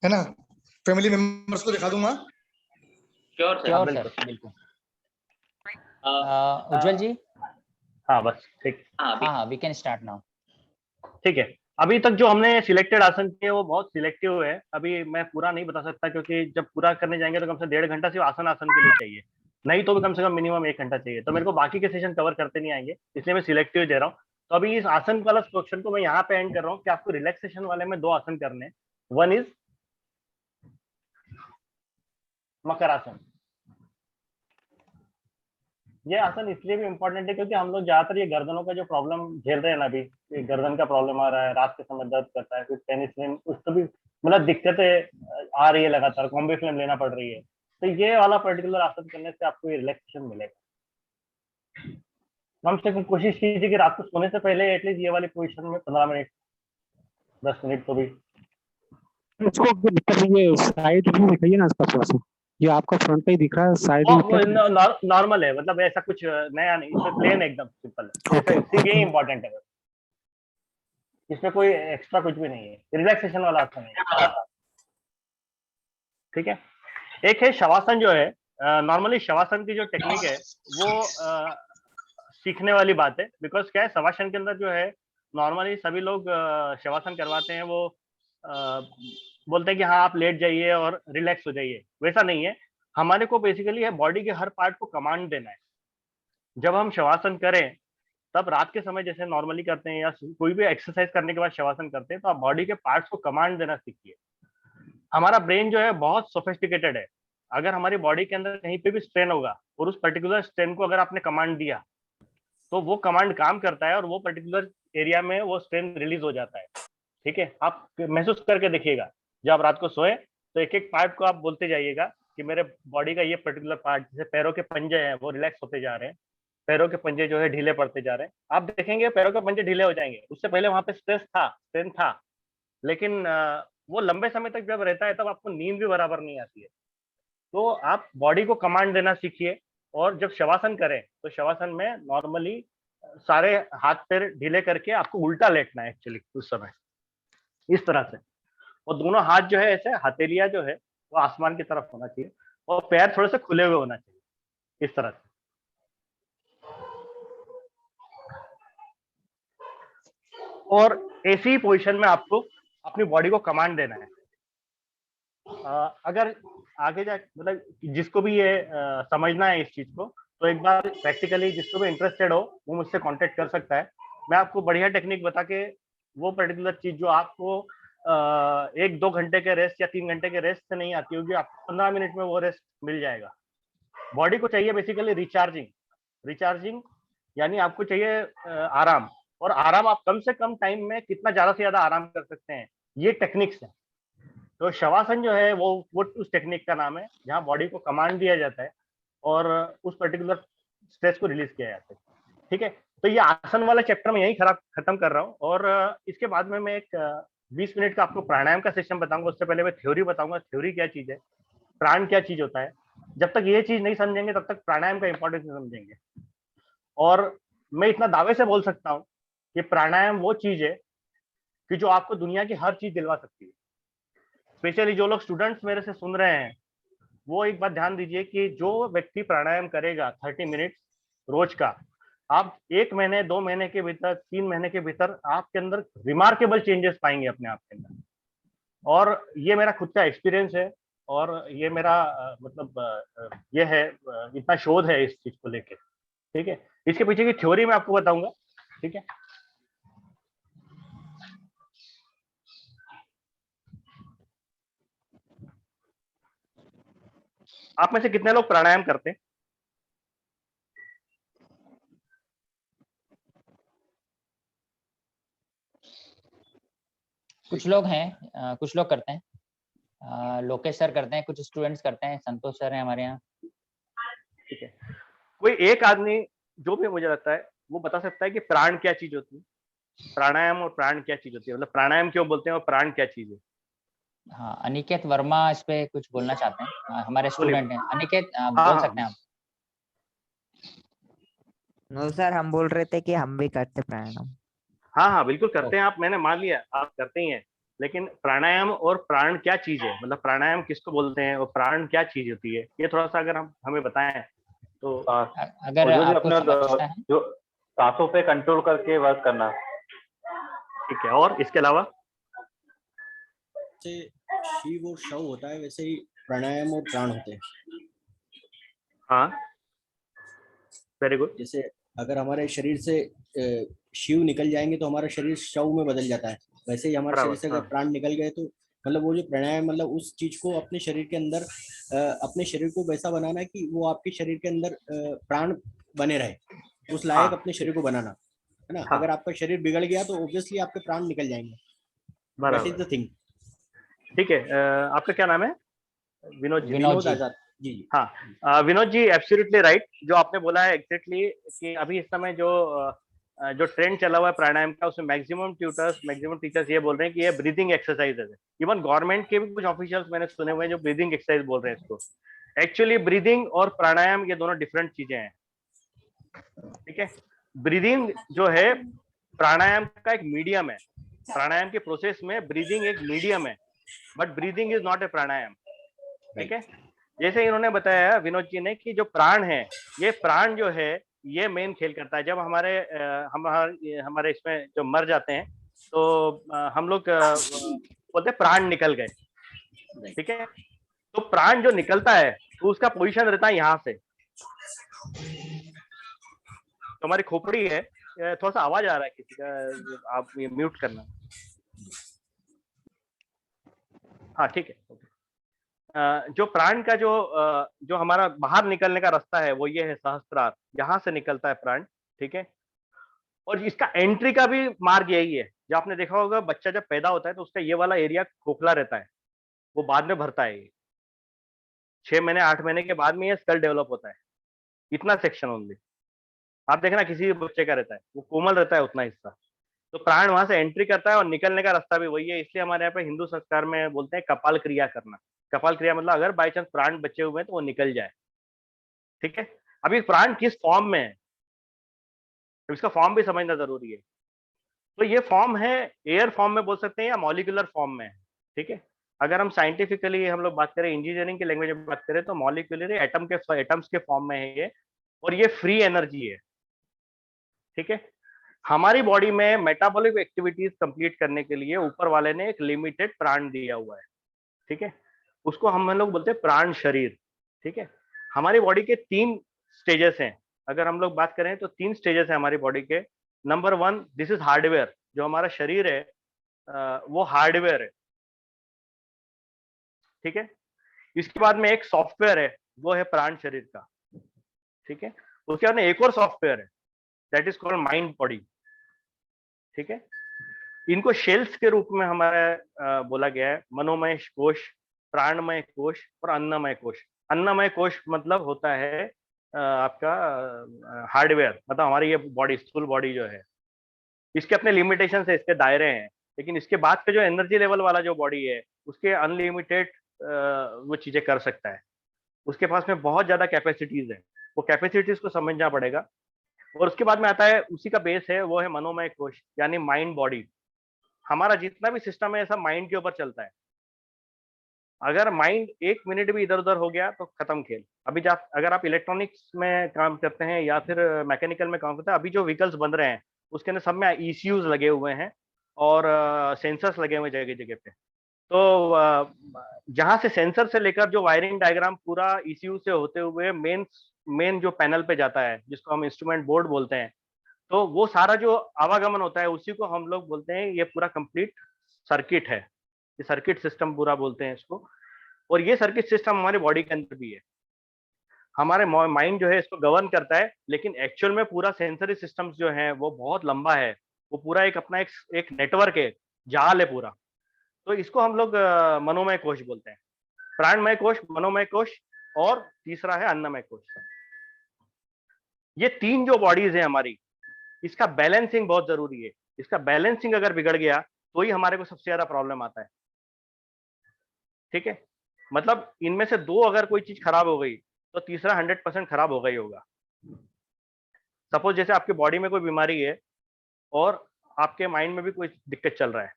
है ना, family members को दिखा दूंगा। श्योर सर, श्योर बिल्कुल सर, बिल्कुल। अ, उज्जवल जी, हाँ बस ठीक, हाँ वी कैन स्टार्ट नाउ। ठीक है। अभी तक जो हमने सिलेक्टेड आसन किए वो बहुत सिलेक्टिव है, अभी मैं पूरा नहीं बता सकता क्योंकि जब पूरा करने जाएंगे तो कम से 1.5 घंटा सिर्फ आसन के लिए चाहिए, नहीं तो भी कम से कम मिनिमम 1 घंटा चाहिए, तो मेरे को बाकी के सेशन कवर करते नहीं आएंगे, इसलिए मैं सिलेक्टिव दे रहा हूँ। तो अभी इस आसन वाला क्वेश्चन को मैं यहाँ पे एंड कर रहा हूँ कि आपको रिलैक्सेशन वाले में 2 आसन करने हैं। वन इज मकर आसन। ये आसन इसलिए भी इम्पोर्टेंट है क्योंकि हम लोग ज्यादातर ये गर्दनों का जो प्रॉब्लम झेल रहे हैं ना, अभी ये गर्दन का प्रॉब्लम आ रहा है, रात के समय दर्द करता है, कुछ टेनिस उसको भी मतलब दिक्कतें आ रही है, लगातार कॉम्बी फ्लेम लेना पड़ रही है, तो ये वाला पर्टिकुलर आसन करने से आपको ये रिलैक्सेशन मिलेगा। कम से कम कोशिश कीजिए कि रात को सोने से पहले एटलीस्ट ये वाली पोजिशन में 15 मिनट 10 मिनट तो भी। इसको मतलब ये साइड व्यू दिखाइए ना इसका थोड़ा सा, ये आपका फ्रंट का ही दिख रहा है, साइड नॉर्मल है, मतलब ऐसा कुछ नया नहीं, इसमें प्लेन एकदम सिंपल है, सिर्फ ये इंपॉर्टेंट है, इसमें कोई एक्स्ट्रा कुछ भी नहीं है, रिलैक्सेशन वाला आसन है। ठीक है। एक है शवासन जो है, नॉर्मली शवासन की जो टेक्निक है वो सीखने वाली बात है, बिकॉज क्या है शवासन के अंदर जो है नॉर्मली सभी लोग शवासन करवाते हैं, वो बोलते हैं कि हाँ आप लेट जाइए और रिलैक्स हो जाइए, वैसा नहीं है। हमारे को बेसिकली है बॉडी के हर पार्ट को कमांड देना है। जब हम शवासन करें तब रात के समय जैसे नॉर्मली करते हैं या कोई भी एक्सरसाइज करने के बाद शवासन करते हैं, तो आप बॉडी के पार्ट्स को कमांड देना सीखिए। हमारा ब्रेन जो है बहुत सोफिस्टिकेटेड है, अगर हमारी बॉडी के अंदर कहीं पे भी स्ट्रेन होगा और उस पर्टिकुलर स्ट्रेन को अगर आपने कमांड दिया तो वो कमांड काम करता है और वो पर्टिकुलर एरिया में वो स्ट्रेन रिलीज हो जाता है। ठीक है, आप महसूस करके देखिएगा, जब आप रात को सोए तो एक एक पार्ट को आप बोलते जाइएगा कि मेरे बॉडी का ये पर्टिकुलर पार्ट, जैसे पैरों के पंजे हैं वो रिलैक्स होते जा रहे हैं, पैरों के पंजे जो है ढीले पड़ते जा रहे हैं, आप देखेंगे पैरों के पंजे ढीले हो जाएंगे। उससे पहले वहां पे स्ट्रेन था, लेकिन वो लंबे समय तक जब रहता है तब आपको नींद भी बराबर नहीं आती है। तो आप बॉडी को कमांड देना सीखिए, और जब शवासन करें तो शवासन में नॉर्मली सारे हाथ पैर ढीले करके आपको उल्टा लेटना है एक्चुअली उस समय, इस तरह से, और दोनों हाथ जो है ऐसे हथेलियां जो है वो आसमान की तरफ होना चाहिए और पैर थोड़े से खुले हुए होना चाहिए, इस तरह से। और ऐसी ही पोजीशन में आपको अपनी बॉडी को कमांड देना है। अगर आगे जा मतलब जिसको भी ये समझना है इस चीज को, तो एक बार प्रैक्टिकली जिसको भी इंटरेस्टेड हो वो मुझसे कांटेक्ट कर सकता है। मैं आपको बढ़िया टेक्निक बता के वो पर्टिकुलर चीज जो आपको 1-2 घंटे के रेस्ट या 3 घंटे के रेस्ट से नहीं आती होगी, आपको 15 मिनट में वो रेस्ट मिल जाएगा। बॉडी को चाहिए बेसिकली रिचार्जिंग, यानी आपको चाहिए आराम, और आराम आप कम से कम टाइम में कितना ज्यादा से ज्यादा आराम कर सकते हैं, ये टेक्निक्स है। तो शवासन जो है वो उस टेक्निक का नाम है जहाँ बॉडी को कमांड दिया जाता है और उस पर्टिकुलर स्ट्रेस को रिलीज किया जाता है। ठीक है, तो ये आसन वाला चैप्टर मैं यही खत्म कर रहा हूँ, और इसके बाद में मैं एक 20 मिनट का आपको प्राणायाम का सेशन बताऊंगा। उससे पहले मैं थ्योरी बताऊंगा, थ्योरी क्या चीज है, प्राण क्या चीज होता है। जब तक ये चीज नहीं समझेंगे तब तक प्राणायाम का इंपॉर्टेंस नहीं समझेंगे। और मैं इतना दावे से बोल सकता हूँ कि प्राणायाम वो चीज है कि जो आपको दुनिया की हर चीज दिलवा सकती है। स्पेशली जो लोग स्टूडेंट्स मेरे से सुन रहे हैं वो एक बात ध्यान दीजिए कि जो व्यक्ति प्राणायाम करेगा 30 मिनट रोज का, आप 1 महीने 2 महीने के भीतर 3 महीने के भीतर आपके अंदर रिमार्केबल चेंजेस पाएंगे अपने आप के अंदर। और ये मेरा खुद का एक्सपीरियंस है, और ये मेरा मतलब ये है, इतना शोध है इस चीज को लेके। ठीक है, इसके पीछे की थ्योरी मैं आपको बताऊंगा। ठीक है, आप में से कितने लोग प्राणायाम करते हैं? कुछ लोग हैं, कुछ लोग करते हैं, लोकेश सर करते हैं, कुछ स्टूडेंट्स करते हैं, संतोष सर हैं हमारे यहाँ। ठीक है, कोई एक आदमी जो भी मुझे लगता है वो बता सकता है कि प्राण क्या चीज होती है, प्राणायाम और प्राण क्या चीज होती है, मतलब प्राणायाम क्यों बोलते हैं और प्राण क्या चीज है? हाँ, अनिकेत वर्मा इस पे कुछ बोलना चाहते हैं, हमारे स्टूडेंट हैं। अनिकेत बोल सकते हैं आप। नो सर, हम बोल रहे थे कि हम भी करते प्राणायाम। हाँ हाँ बिल्कुल करते हैं आप, मैंने मान लिया आप करते ही हैं, लेकिन प्राणायाम और प्राण क्या चीज है, मतलब प्राणायाम किसको बोलते हैं और प्राण क्या चीज होती है, ये थोड़ा सा अगर हम हमें बताएं तो। अगर और जो भी आपको अपना समझना है जो सांसों पे कंट्रोल करके वर्क करना। ठीक है, और इसके अलावा जैसे शिव और शव होता है वैसे ही प्राणायाम और प्राण होते हैं। हाँ, वेरी गुड। जैसे अगर हमारे शरीर से शिव निकल जाएंगे तो हमारा शरीर शव में बदल जाता है, वैसे ही हमारे बराबर, शरीर से अगर हाँ। प्राण निकल गए तो मतलब वो जो प्राणायाम मतलब उस चीज को अपने शरीर के अंदर अपने शरीर को वैसा बनाना कि वो आपके शरीर के अंदर प्राण बने रहे, उस लायक हाँ, अपने शरीर को बनाना है ना। हाँ, अगर आपका शरीर बिगड़ गया तो ऑब्वियसली आपके प्राण निकल जाएंगे, दैट इज बराबर। The thing. ठीक है, आपका क्या नाम है? विनोद जी। विनोद जी। आजाद जी। हाँ, विनोद जी एब्सोल्युटली राइट, जो आपने बोला है एग्जैक्टली कि अभी इस समय जो ट्रेंड चला हुआ है प्राणायाम का, उसमें मैक्सिमम ट्यूटर्स, मैक्सिमम टीचर्स ये बोल रहे हैं कि ये ब्रीदिंग एक्सरसाइज है। इवन गवर्नमेंट के भी कुछ ऑफिशियल्स मैंने सुने हुए हैं जो ब्रीदिंग एक्सरसाइज बोल रहे हैं इसको। एक्चुअली ब्रीदिंग और प्राणायाम ये दोनों डिफरेंट चीजें हैं। ठीक है, ब्रीदिंग जो है प्राणायाम का एक मीडियम है। प्राणायाम के प्रोसेस में ब्रीदिंग एक मीडियम है, but breathing is not a pranayama. ठीक है, जैसे इन्होंने बताया विनोद जी ने कि जो प्राण है, ये प्राण जो है ये मेन खेल करता है। जब हमारे इसमें जो मर जाते हैं तो हम लोग बोलते हैं प्राण निकल गए। ठीक है, तो प्राण जो निकलता है तो उसका पोजीशन रहता है यहाँ से। तो हमारी खोपड़ी है, थोड़ा सा आवाज आ रहा है किसी का, आप ये म्यूट करना। हाँ, ठीक है। जो प्राण का जो हमारा बाहर निकलने का रास्ता है वो ये है सहस्त्रार, यहाँ से निकलता है प्राण। ठीक है, और इसका एंट्री का भी मार्ग यही है। जो आपने देखा होगा बच्चा जब पैदा होता है तो उसका ये वाला एरिया खोखला रहता है, वो बाद में भरता है। 6 महीने 8 महीने के बाद में ये स्कल डेवलप होता है, इतना सेक्शन ओनली। आप देखना किसी भी बच्चे का रहता है, वो कोमल रहता है उतना हिस्सा। तो प्राण वहां से एंट्री करता है और निकलने का रास्ता भी वही है। इसलिए हमारे यहाँ पे हिंदू संस्कार में बोलते हैं कपाल क्रिया करना। कपाल क्रिया मतलब अगर बाई चांस प्राण बचे हुए हैं तो वो निकल जाए। ठीक है, अभी प्राण किस फॉर्म में है, तो इसका फॉर्म भी समझना जरूरी है। तो ये फॉर्म है एयर फॉर्म में बोल सकते हैं या मॉलिक्यूलर फॉर्म में है। ठीक है, अगर हम साइंटिफिकली हम लोग बात करें, इंजीनियरिंग की लैंग्वेज में बात करें तो मॉलिक्यूलर एटम्स के फॉर्म में है ये, और ये फ्री एनर्जी है। ठीक है, हमारी बॉडी में मेटाबॉलिक एक्टिविटीज कंप्लीट करने के लिए ऊपर वाले ने एक लिमिटेड प्राण दिया हुआ है। ठीक है, उसको हम लोग बोलते हैं प्राण शरीर। ठीक है, हमारी बॉडी के 3 स्टेजेस हैं। अगर हम लोग बात करें तो 3 स्टेजेस हैं हमारी बॉडी के। Number 1, this is hardware. जो हमारा शरीर है वो हार्डवेयर है। ठीक है, इसके बाद में एक सॉफ्टवेयर है, वो है प्राण शरीर का। ठीक है, उसके बाद में एक और सॉफ्टवेयर है, that is called mind body. ठीक है, इनको शेल्स के रूप में हमारा बोला गया है, मनोमय कोश, प्राणमय कोश और अन्नमय कोश। अन्नमय कोश मतलब होता है आपका हार्डवेयर, मतलब हमारी ये बॉडी, स्थूल बॉडी जो है, इसके अपने लिमिटेशन है, इसके दायरे हैं। लेकिन इसके बाद का जो एनर्जी लेवल वाला जो बॉडी है उसके अनलिमिटेड वो चीजें कर सकता है। उसके पास में बहुत ज्यादा कैपेसिटीज है, वो कैपेसिटीज को समझना पड़ेगा। और उसके बाद में आता है, उसी का बेस है, वो है मनोमय कोश यानी माइंड बॉडी। हमारा जितना भी सिस्टम है सब माइंड के ऊपर चलता है। अगर माइंड 1 मिनट भी इधर उधर हो गया तो खत्म खेल। अभी अगर आप इलेक्ट्रॉनिक्स में काम करते हैं या फिर मैकेनिकल में काम करते हैं, अभी जो व्हीकल्स बन रहे हैं उसके अंदर सब में ECUs लगे हुए हैं और सेंसर्स लगे हुए जगह जगह पे। तो जहां से सेंसर से लेकर जो वायरिंग डायग्राम पूरा ECU से होते हुए मेन जो पैनल पे जाता है, जिसको हम इंस्ट्रूमेंट बोर्ड बोलते हैं, तो वो सारा जो आवागमन होता है उसी को हम लोग बोलते हैं ये पूरा कंप्लीट सर्किट है। ये सर्किट सिस्टम पूरा बोलते हैं इसको। और ये सर्किट सिस्टम हमारी बॉडी के अंदर भी है। हमारे माइंड जो है इसको गवर्न करता है, लेकिन एक्चुअल में पूरा सेंसरी सिस्टम्स जो है वो बहुत लंबा है। वो पूरा एक अपना एक नेटवर्क है, जाल है पूरा। तो इसको हम लोग मनोमय कोश बोलते हैं। प्राणमय कोश, मनोमय कोश और तीसरा है अन्नमय कोश। ये 3 जो बॉडीज है हमारी, इसका बैलेंसिंग बहुत जरूरी है। इसका बैलेंसिंग अगर बिगड़ गया तो ही हमारे को सबसे ज्यादा प्रॉब्लम आता है। ठीक है, मतलब इनमें से 2 अगर कोई चीज खराब हो गई तो तीसरा 100% खराब होगा ही होगा। सपोज जैसे आपकी बॉडी में कोई बीमारी है और आपके माइंड में भी कोई दिक्कत चल रहा है,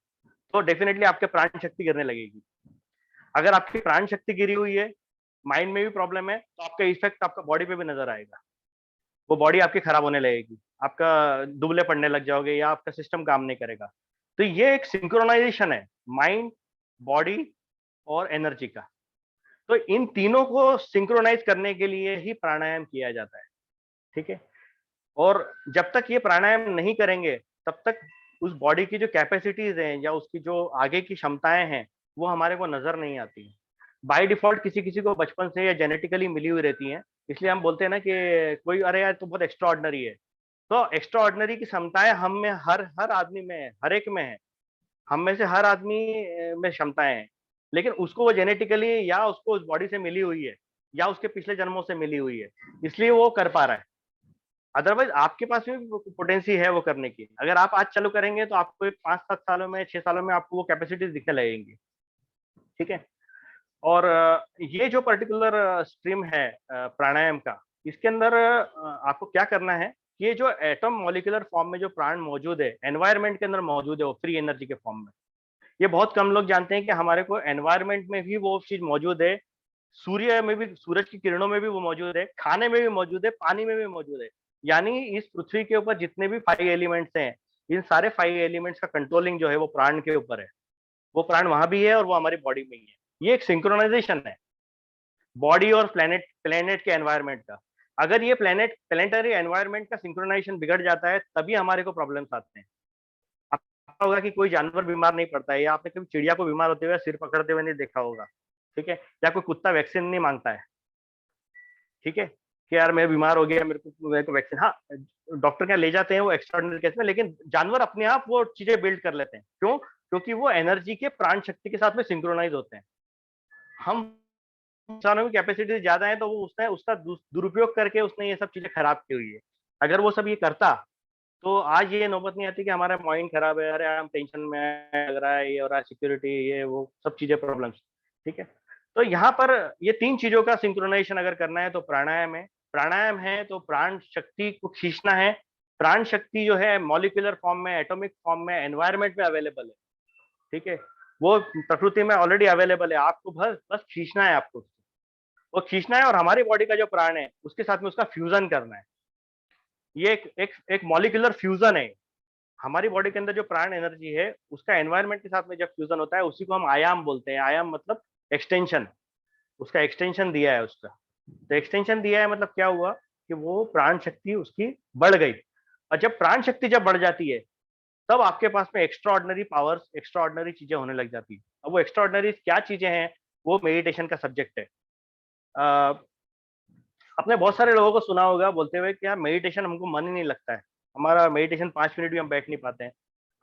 तो डेफिनेटली आपके प्राण शक्ति गिरने लगेगी। अगर आपकी प्राण शक्ति गिरी हुई है, माइंड में भी प्रॉब्लम है, तो आपका इफेक्ट आपका बॉडी पे भी नजर आएगा। वो बॉडी आपकी खराब होने लगेगी, आपका दुबले पड़ने लग जाओगे या आपका सिस्टम काम नहीं करेगा। तो ये एक सिंक्रोनाइजेशन है माइंड, बॉडी और एनर्जी का। तो इन तीनों को सिंक्रोनाइज करने के लिए ही प्राणायाम किया जाता है, ठीक है। और जब तक ये प्राणायाम नहीं करेंगे तब तक उस बॉडी की जो कैपेसिटीज हैं या उसकी जो आगे की क्षमताएं हैं वो हमारे को नजर नहीं आती हैं। बाय डिफॉल्ट किसी किसी को बचपन से या जेनेटिकली मिली हुई रहती हैं, इसलिए हम बोलते हैं ना कि कोई अरे यार तो बहुत एक्स्ट्रा ऑर्डिनरी है। तो एक्स्ट्रा ऑर्डिनरी की क्षमताएं हम में हर आदमी में है, हर एक में है। हम में से हर आदमी में क्षमताएं हैं, लेकिन उसको वो जेनेटिकली या उसको उस बॉडी से मिली हुई है या उसके पिछले जन्मों से मिली हुई है, इसलिए वो कर पा रहा है। अदरवाइज आपके पास भी पोटेंसी है वो करने की। अगर आप आज चालू करेंगे तो आपको 5-7 सालों में 6 सालों में आपको वो कैपेसिटीज दिखने लगेंगी, ठीक है। और ये जो पर्टिकुलर स्ट्रीम है प्राणायाम का, इसके अंदर आपको क्या करना है, ये जो एटम मॉलिक्यूलर फॉर्म में जो प्राण मौजूद है, एनवायरनमेंट के अंदर मौजूद है वो फ्री एनर्जी के फॉर्म में। ये बहुत कम लोग जानते हैं कि हमारे को एनवायरनमेंट में भी वो चीज मौजूद है, सूर्य में भी, सूरज की किरणों में भी वो मौजूद है, खाने में भी मौजूद है, पानी में भी मौजूद है। यानी इस पृथ्वी के ऊपर जितने भी 5 एलिमेंट्स हैं, इन सारे 5 एलिमेंट्स का कंट्रोलिंग जो है वो प्राण के ऊपर है। वो प्राण वहां भी है और वो हमारी बॉडी में ही है। ये एक सिंक्रोनाइजेशन है बॉडी और प्लेनेट के एनवायरनमेंट का। अगर ये प्लेनेटरी एनवायरनमेंट का सिंक्रोनाइजेशन बिगड़ जाता है तभी हमारे को प्रॉब्लम्स आते हैं। आपको होगा कि कोई जानवर बीमार नहीं पड़ता है, या आपने कभी चिड़िया को बीमार होते हुए सिर पकड़ते हुए नहीं देखा होगा, ठीक है। या कोई कुत्ता वैक्सीन नहीं मांगता है, ठीक है, कि यार मैं बीमार हो गया, मेरे को वैक्सीन। हाँ, डॉक्टर क्या ले जाते हैं वो एक्स्ट्राऑर्डिनरी केस में, लेकिन जानवर अपने आप वो चीजें बिल्ड कर लेते हैं। क्यों? क्योंकि वो एनर्जी के प्राण शक्ति के साथ में सिंक्रोनाइज होते हैं। हम इंसानों की कैपेसिटी ज्यादा है तो वो उसने उसका दुरुपयोग करके उसने ये सब चीजें खराब की हुई है। अगर वो सब ये करता तो आज ये नौबत नहीं आती कि हमारा माइंड खराब है, अरे हम टेंशन में लग रहा है, ये और सिक्योरिटी, ये वो सब चीजें प्रॉब्लम्स, ठीक है। तो यहाँ पर ये 3 चीजों का सिंक्रोनाइजेशन अगर करना है तो प्राणायाम है। प्राणायाम है तो प्राण शक्ति को खींचना है। प्राण शक्ति जो है मॉलिक्यूलर फॉर्म में, एटॉमिक फॉर्म में, एनवायरनमेंट में अवेलेबल है, ठीक है। वो प्रकृति में ऑलरेडी अवेलेबल है, आपको बस खींचना है, आपको वो खींचना है। और हमारी बॉडी का जो प्राण है उसके साथ में उसका फ्यूजन करना है। ये एक मॉलिक्यूलर फ्यूजन है। हमारी बॉडी के अंदर जो प्राण एनर्जी है उसका एनवायरनमेंट के साथ में जब फ्यूजन होता है उसी को हम आयाम बोलते हैं। आयाम मतलब एक्सटेंशन, उसका एक्सटेंशन दिया है उसका। तो एक्सटेंशन दिया है मतलब क्या हुआ कि वो प्राण शक्ति उसकी बढ़ गई। और जब प्राण शक्ति जब बढ़ जाती है तब आपके पास में extra ordinary powers, extra ordinary चीजें होने लग जाती है। अब वो एक्स्ट्रा ऑर्डिनरी क्या चीजें हैं वो मेडिटेशन का सब्जेक्ट है। आपने बहुत सारे लोगों को सुना होगा बोलते हुए कि यार मेडिटेशन हमको मन ही नहीं लगता है, हमारा मेडिटेशन 5 मिनट भी हम बैठ नहीं पाते हैं,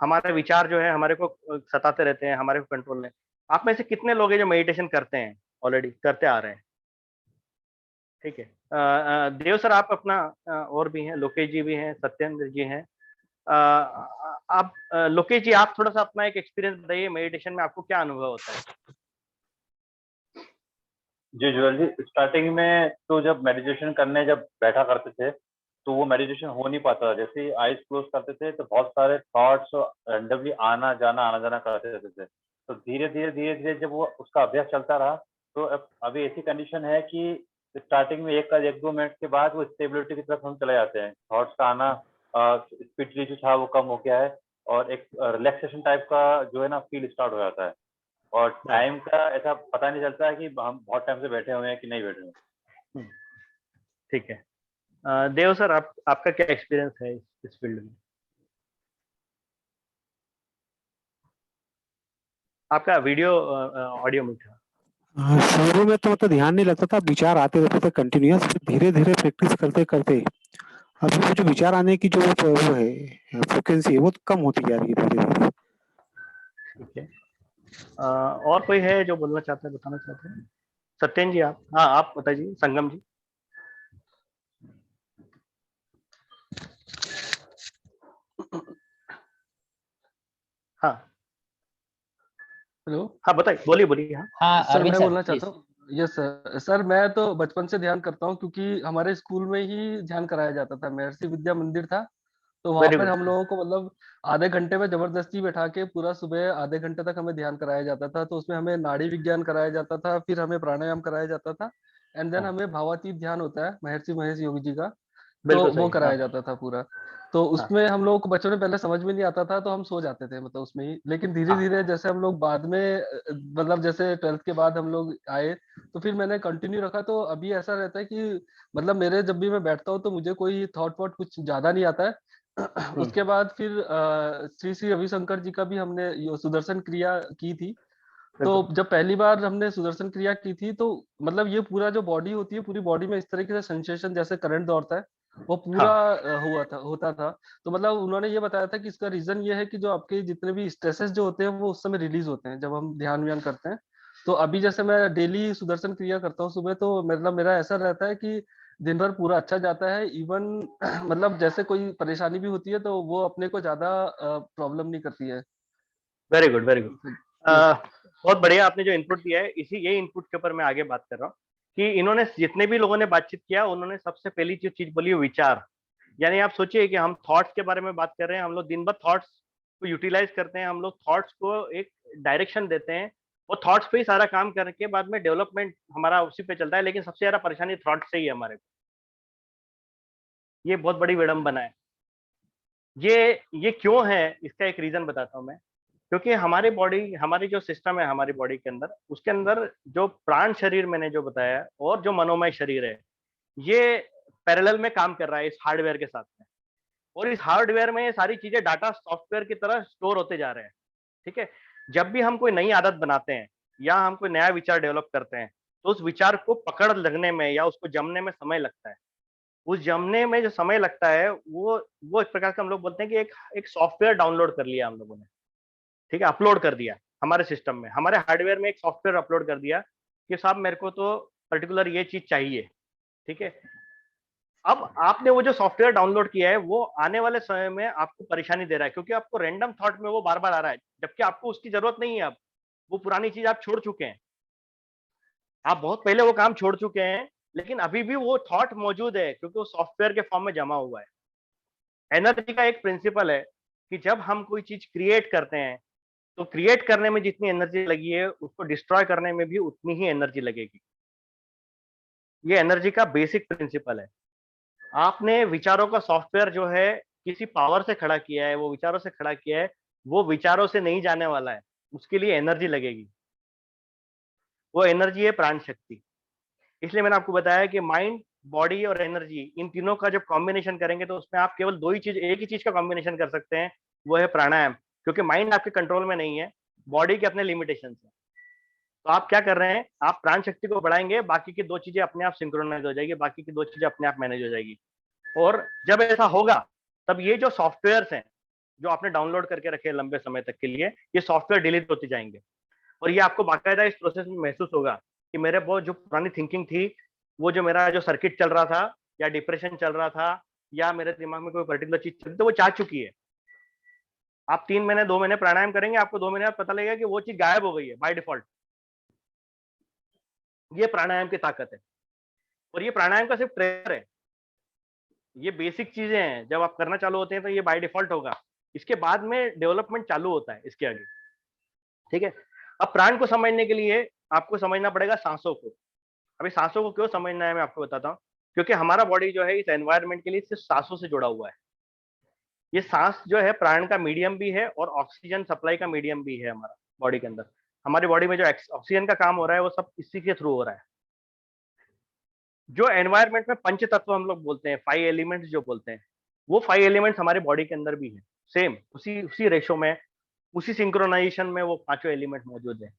हमारे विचार जो है हमारे को सताते रहते हैं, हमारे को कंट्रोल नहीं। आप में से कितने लोग हैं जो मेडिटेशन करते हैं, ऑलरेडी करते आ रहे हैं, ठीक है। देव सर आप अपना और भी हैं, लोकेश जी भी हैं, सत्येंद्र जी हैं। आप लोकेश जी आप थोड़ा सा अपना एक एक्सपीरियंस बताइए, मेडिटेशन में आपको क्या अनुभव होता है? जी जुएल जी, स्टार्टिंग में तो जब मेडिटेशन करने जब बैठा करते थे तो वो मेडिटेशन हो नहीं पाता। जैसे ही आईज क्लोज करते थे तो बहुत सारे थॉट्स रैंडमली आना जाना करते रहते थे। तो धीरे धीरे जब वो उसका अभ्यास चलता रहा तो अभी ऐसी कंडीशन है कि स्टार्टिंग में 1-2 मिनट के बाद वो स्टेबिलिटी की तरफ हम चले जाते हैं। थॉट्स का आना स्पीडली जो था वो कम हो गया है और एक रिलैक्सेशन टाइप का जो है ना फील स्टार्ट हो जाता है। और टाइम का ऐसा पता नहीं चलता है कि हम बहुत टाइम से बैठे हुए हैं कि नहीं बैठे हुए। ठीक है। देव सर आपका क्या एक्सपीरियंस है इस फील्ड में? आपका वीडियो ऑडियो में था। शुरू में तो मतलब ध्यान नहीं लगता था, विचार आते रहते थे कंटिन्यूअस। धीरे धीरे प्रैक्टिस करते करते अभी वो जो विचार आने की जो वो है फ्रिक्वेंसी है वो तो कम होती जा रही है धीरे धीरे। ठीक है। और कोई है जो बोलना चाहते हैं, बताना चाहते हैं? सत्येन जी आप, हाँ आप बताइए। संगम जी। हाँ हेलो। हाँ बताइए, बोलिए। हाँ हाँ सर अरविंद मैं सर बोलना प्लीज। चाहता हूँ। Yes sir. सर मैं तो बचपन से ध्यान करता हूँ क्योंकि हमारे स्कूल में ही ध्यान कराया जाता था। महर्षि विद्या मंदिर था तो वहां Very पर good. हम लोगों को मतलब आधे घंटे में जबरदस्ती बैठा के पूरा सुबह आधे घंटे तक हमें ध्यान कराया जाता था। तो उसमें हमें नाड़ी विज्ञान कराया जाता था, फिर हमें प्राणायाम कराया जाता था, एंड देन हाँ। हमें भावातीत ध्यान होता है महर्षि महेश योगी जी का, तो बिल्कुल वो सही। कराया हाँ जाता था पूरा। तो उसमें हम लोगों को बच्चों में पहले समझ में नहीं आता था, तो हम सो जाते थे मतलब उसमें ही। लेकिन धीरे हाँ धीरे जैसे हम लोग बाद में मतलब जैसे 12th के बाद हम लोग आए, तो फिर मैंने कंटिन्यू रखा। तो अभी ऐसा रहता है कि मतलब मेरे जब भी मैं बैठता हूँ तो मुझे कोई थॉट वॉट कुछ ज्यादा नहीं आता है। उसके बाद फिर श्री श्री रविशंकर जी का भी हमने ये सुदर्शन क्रिया की थी। तो बिल्कुल। जब पहली बार हमने सुदर्शन क्रिया की थी, तो मतलब ये पूरा जो बॉडी होती है, पूरी बॉडी में इस तरीके से सेंसेशन जैसे करंट दौड़ता है, वो पूरा हाँ होता था। तो मतलब उन्होंने ये बताया था कि इसका रीजन ये है कि जो आपके जितने भी स्ट्रेसेस जो होते हैं वो उस समय रिलीज होते हैं जब हम ध्यान व्यान करते हैं। तो अभी जैसे मैं डेली सुदर्शन क्रिया करता हूँ सुबह, तो मतलब मेरा ऐसा रहता है कि दिन भर पूरा अच्छा जाता है। इवन मतलब जैसे कोई परेशानी भी होती है तो वो अपने को ज्यादा प्रॉब्लम नहीं करती है। Very good very good. ये बहुत बढ़िया आपने जो इनपुट दिया है, इसी ये इनपुट के ऊपर मैं आगे बात कर रहा हूँ कि इन्होंने जितने भी लोगों ने बातचीत किया उन्होंने सबसे पहली जो चीज बोली है विचार। यानी आप सोचिए कि हम थॉट्स के बारे में बात कर रहे हैं, हम लोग दिन भर थॉट्स को यूटिलाइज करते हैं, हम लोग थॉट्स को एक डायरेक्शन देते हैं और थॉट्स पे ही सारा काम करके बाद में डेवलपमेंट हमारा उसी पे चलता है। लेकिन सबसे ज्यादा परेशानी थॉट से ही है हमारे को। ये बहुत बड़ी विडंबना है। ये क्यों है, इसका एक रीजन बताता हूँ मैं। क्योंकि हमारी बॉडी, हमारी जो सिस्टम है हमारी बॉडी के अंदर, उसके अंदर जो प्राण शरीर मैंने जो बताया और जो मनोमय शरीर है, ये पैरेलल में काम कर रहा है इस हार्डवेयर के साथ में। और इस हार्डवेयर में ये सारी चीजें डाटा सॉफ्टवेयर की तरह स्टोर होते जा रहे हैं। ठीक है। जब भी हम कोई नई आदत बनाते हैं या हम कोई नया विचार डेवलप करते हैं, तो उस विचार को पकड़ लगने में या उसको जमने में समय लगता है। उस जमने में जो समय लगता है वो एक प्रकार का हम लोग बोलते हैं कि एक सॉफ्टवेयर डाउनलोड कर लिया हम लोगों ने। ठीक है, अपलोड कर दिया हमारे सिस्टम में, हमारे हार्डवेयर में एक सॉफ्टवेयर अपलोड कर दिया कि साहब मेरे को तो पर्टिकुलर ये चीज चाहिए। ठीक है। अब आपने वो जो सॉफ्टवेयर डाउनलोड किया है वो आने वाले समय में आपको परेशानी दे रहा है, क्योंकि आपको रैंडम थॉट में वो बार बार आ रहा है, जबकि आपको उसकी जरूरत नहीं है। अब वो पुरानी चीज आप छोड़ चुके हैं, आप बहुत पहले वो काम छोड़ चुके हैं, लेकिन अभी भी वो थॉट मौजूद है क्योंकि वो सॉफ्टवेयर के फॉर्म में जमा हुआ है। एनर्जी का एक प्रिंसिपल है कि जब हम कोई चीज क्रिएट करते हैं, तो क्रिएट करने में जितनी एनर्जी लगी है उसको डिस्ट्रॉय करने में भी उतनी ही एनर्जी लगेगी। ये एनर्जी का बेसिक प्रिंसिपल है। आपने विचारों का सॉफ्टवेयर जो है किसी पावर से खड़ा किया है, वो विचारों से खड़ा किया है, वो विचारों से नहीं जाने वाला है, उसके लिए एनर्जी लगेगी। वो एनर्जी है प्राण शक्ति। इसलिए मैंने आपको बताया कि माइंड, बॉडी और एनर्जी, इन तीनों का जब कॉम्बिनेशन करेंगे तो उसमें आप केवल दो ही चीज, एक ही चीज का कॉम्बिनेशन कर सकते हैं, वो है प्राणायाम। क्योंकि माइंड आपके कंट्रोल में नहीं है, बॉडी के अपने लिमिटेशन है। तो आप क्या कर रहे हैं, आप प्राण शक्ति को बढ़ाएंगे, बाकी की दो चीजें अपने आप सिंक्रोनाइज हो जाएगी, बाकी की दो चीजें अपने आप मैनेज हो जाएगी। और जब ऐसा होगा तब ये जो सॉफ्टवेयर्स हैं जो आपने डाउनलोड करके रखे हैं लंबे समय तक के लिए, ये सॉफ्टवेयर डिलीट होते जाएंगे। और ये आपको बाकायदा इस प्रोसेस में महसूस होगा कि मेरे बहुत जो पुरानी थिंकिंग थी, वो जो मेरा जो सर्किट चल रहा था या डिप्रेशन चल रहा था या मेरे दिमाग में कोई पर्टिकुलर चीज चल रही थी, तो वो जा चुकी है। आप 3 महीने 2 महीने प्राणायाम करेंगे, आपको 2 महीने बाद पता लगेगा कि वो चीज गायब हो गई है बाय डिफॉल्ट। ये प्राणायाम की ताकत है। और ये प्राणायाम का सिर्फ ट्रेलर है, ये बेसिक चीजें हैं। जब आप करना चालू होते हैं तो ये बाय डिफॉल्ट होगा, इसके बाद में डेवलपमेंट चालू होता है इसके आगे। ठीक है। अब प्राण को समझने के लिए आपको समझना पड़ेगा सांसों को। अभी सांसों को क्यों समझना है मैं आपको बताता हूँ। क्योंकि हमारा बॉडी जो है इस एनवायरनमेंट के लिए सिर्फ सांसों से जुड़ा हुआ है। ये सांस जो है प्राण का मीडियम भी है और ऑक्सीजन सप्लाई का मीडियम भी है हमारा बॉडी के अंदर। हमारी बॉडी में जो ऑक्सीजन का काम हो रहा है वो सब इसी के थ्रू हो रहा है। जो एनवायरनमेंट में पंच तत्व हम लोग बोलते हैं, 5 एलिमेंट्स जो बोलते हैं, वो 5 एलिमेंट्स हमारी बॉडी के अंदर भी है। सेम उसी रेशो में, उसी सिंक्रोनाइजेशन में वो पांचों एलिमेंट मौजूद है।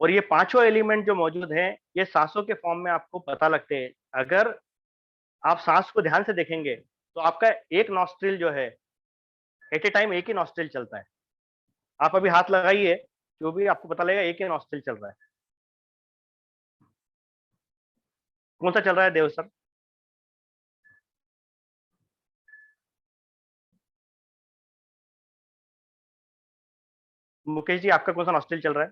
और ये पांचों एलिमेंट जो मौजूद हैं, ये सांसों के फॉर्म में आपको पता लगते हैं। अगर आप सांस को ध्यान से देखेंगे तो आपका एक नॉस्ट्रिल जो है, एट ए टाइम एक ही नॉस्ट्रिल चलता है। आप अभी हाथ लगाइए, जो भी आपको पता लगेगा एक ही नॉस्ट्रिल चल रहा है। कौन सा चल रहा है देव सर? मुकेश जी, आपका कौन सा नॉस्ट्रिल चल रहा है?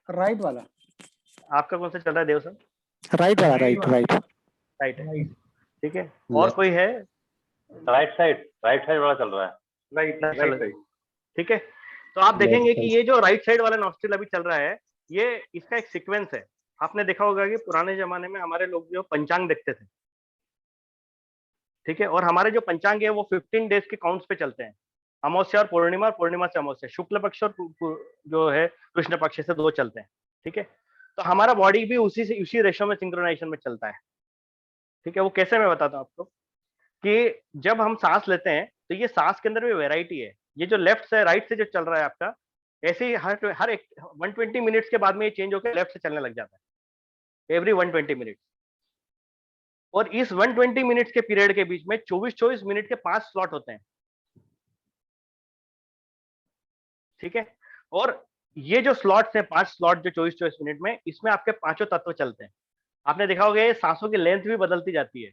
राइट वाला। आपका कौन सा चल रहा है देव सर? राइट वाला, राइट राइट। राइट है। ठीक है। और कोई है? राइट साइड वाला चल रहा है। राइट, ठीक है। तो आप देखेंगे कि ये जो राइट साइड वाला नॉस्ट्रिल अभी चल रहा है, ये इसका एक सीक्वेंस है। आपने देखा होगा कि पुराने जमाने में हमारे लोग जो पंचांग देखते थे, ठीक है, और हमारे जो पंचांग है वो 15 डेज के काउंट्स पे चलते हैं। अमावस्या और पूर्णिमा से अमावस्या, शुक्ल पक्ष और जो है कृष्ण पक्ष से 2 चलते हैं, ठीक है। तो हमारा बॉडी भी उसी रेशो में सिंक्रोनाइजेशन में चलता है, ठीक है। वो कैसे, मैं बताता हूँ आपको कि जब हम सांस लेते हैं तो ये सांस के अंदर भी वेराइटी है। ये जो लेफ्ट से राइट से जो चल रहा है आपका, ऐसे ही हर एक 120 मिनट्स के बाद में ये चेंज होकर लेफ्ट से चलने लग जाता है, एवरी 120 मिनट्स। और इस 120 मिनट्स के पीरियड के बीच में 24-24 मिनट के 5 स्लॉट होते हैं, ठीक है। और ये जो स्लॉट्स हैं, 5 स्लॉट जो 24-24 मिनट में, इसमें आपके पांचों तत्व चलते हैं। आपने देखा होगा ये सांसों की लेंथ भी बदलती जाती है।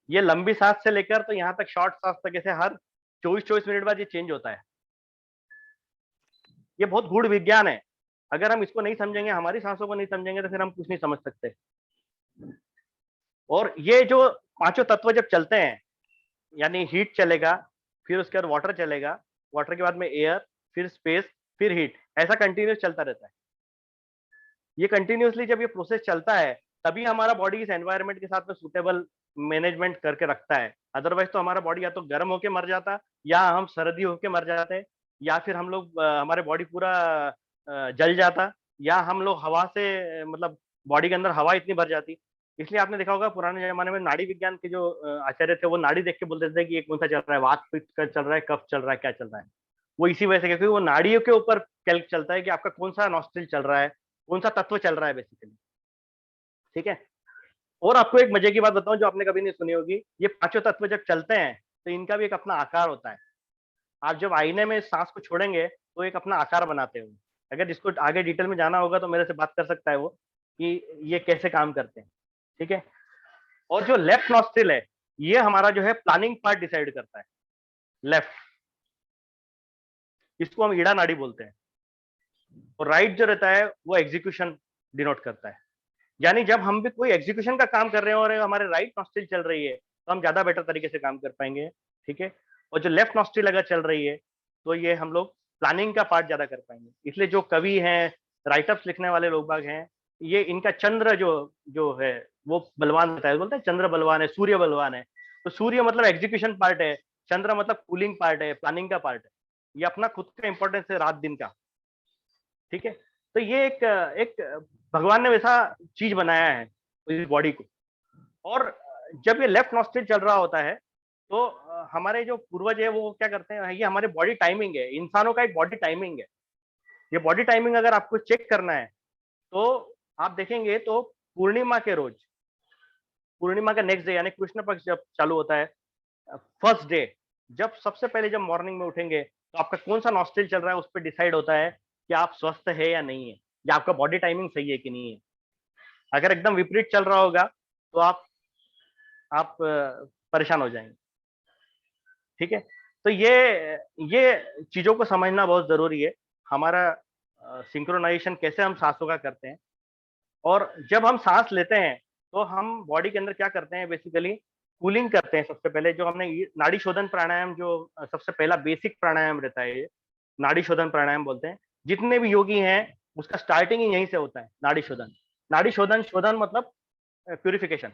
ये लंबी सांस से लेकर तो यहाँ तक शॉर्ट सांस तक, ऐसे हर 24-24 मिनट बाद ये चेंज होता है। ये बहुत गूढ़ विज्ञान है। अगर हम इसको नहीं समझेंगे, हमारी सांसों को नहीं समझेंगे, तो फिर हम कुछ नहीं समझ सकते। और ये जो पांचों तत्व जब चलते हैं, यानी हीट चलेगा, फिर उसके बाद वाटर चलेगा, वाटर के बाद में एयर, फिर स्पेस, फिर हीट, ऐसा कंटिन्यूस चलता रहता है। ये कंटिन्यूसली जब ये प्रोसेस चलता है, तभी हमारा बॉडी इस एनवायरनमेंट के साथ में सूटेबल मैनेजमेंट करके रखता है। अदरवाइज तो हमारा बॉडी या तो गर्म होके मर जाता, या हम सर्दी होके मर जाते, या फिर हम लोग हमारे बॉडी पूरा जल जाता, या हम लोग हवा से, मतलब बॉडी के अंदर हवा इतनी भर जाती। इसलिए आपने देखा होगा पुराने जमाने में नाड़ी विज्ञान के जो आचार्य थे, वो नाड़ी देख के बोलते थे कि ये कौन सा चल रहा है, वात पित्त का चल रहा है, कफ चल रहा है, क्या चल रहा है। वो इसी वजह से, क्योंकि वो नाड़ियों के ऊपर कैल्क चलता है कि आपका कौन सा नॉस्ट्रिल चल रहा है, कौन सा तत्व चल रहा है बेसिकली, ठीक है। और आपको एक मजे की बात बताऊं जो आपने कभी नहीं सुनी होगी, ये पांचों तत्व जब चलते हैं तो इनका भी एक अपना आकार होता है। आप जब आईने में सांस को छोड़ेंगे तो एक अपना आकार बनाते हो। अगर जिसको आगे डिटेल में जाना होगा तो मेरे से बात कर सकता है वो, कि ये कैसे काम करते हैं, ठीक है। और जो लेफ्ट नॉस्ट्रिल है, ये हमारा जो है प्लानिंग पार्ट डिसाइड करता है, लेफ्ट, इसको हम ईड़ा नाड़ी बोलते हैं। और राइट जो रहता है वो एग्जीक्यूशन डिनोट करता है। यानी जब हम भी कोई एग्जीक्यूशन का काम कर रहे हैं और हमारे राइट नॉस्ट्रिल चल रही है, तो हम ज्यादा बेटर तरीके से काम कर पाएंगे, ठीक है। और जो लेफ्ट नॉस्ट्रिल अगर चल रही है, तो ये हम लोग प्लानिंग का पार्ट ज्यादा कर पाएंगे। इसलिए जो कवि हैं, राइटअप्स लिखने वाले लोग बाग हैं, ये इनका चंद्र जो है वो बलवान रहता है, बोलते हैं चंद्र बलवान है, सूर्य बलवान है। तो सूर्य मतलब एग्जीक्यूशन पार्ट है, चंद्र मतलब कूलिंग पार्ट है, प्लानिंग का पार्ट है। ये अपना खुद का इंपॉर्टेंस है रात दिन का, ठीक है। तो ये एक भगवान ने वैसा चीज बनाया है इस बॉडी को। और जब ये लेफ्ट नॉस्ट्रिल चल रहा होता है, तो हमारे जो पूर्वज है वो क्या करते हैं, ये हमारे बॉडी टाइमिंग है, इंसानों का एक बॉडी टाइमिंग है। ये बॉडी टाइमिंग अगर आपको चेक करना है तो आप देखेंगे तो पूर्णिमा के रोज, पूर्णिमा का नेक्स्ट डे, यानी कृष्ण पक्ष जब चालू होता है, फर्स्ट डे, जब सबसे पहले जब मॉर्निंग में उठेंगे, तो आपका कौन सा नॉस्ट्रिल चल रहा है उस पर डिसाइड होता है कि आप स्वस्थ है या नहीं है, या आपका बॉडी टाइमिंग सही है कि नहीं है। अगर एकदम विपरीत चल रहा होगा तो आप परेशान हो जाएंगे, ठीक है। तो ये चीजों को समझना बहुत जरूरी है। हमारा सिंक्रोनाइजेशन कैसे हम सांसों का करते हैं, और जब हम सांस लेते हैं तो हम बॉडी के अंदर क्या करते हैं, बेसिकली कूलिंग करते हैं। सबसे पहले जो हमने नाड़ी शोधन प्राणायाम, जो सबसे पहला बेसिक प्राणायाम रहता है, ये नाड़ी शोधन प्राणायाम बोलते हैं। जितने भी योगी हैं उसका स्टार्टिंग ही यहीं से होता है, नाड़ी शोधन। नाड़ी शोधन, शोधन मतलब प्यूरिफिकेशन।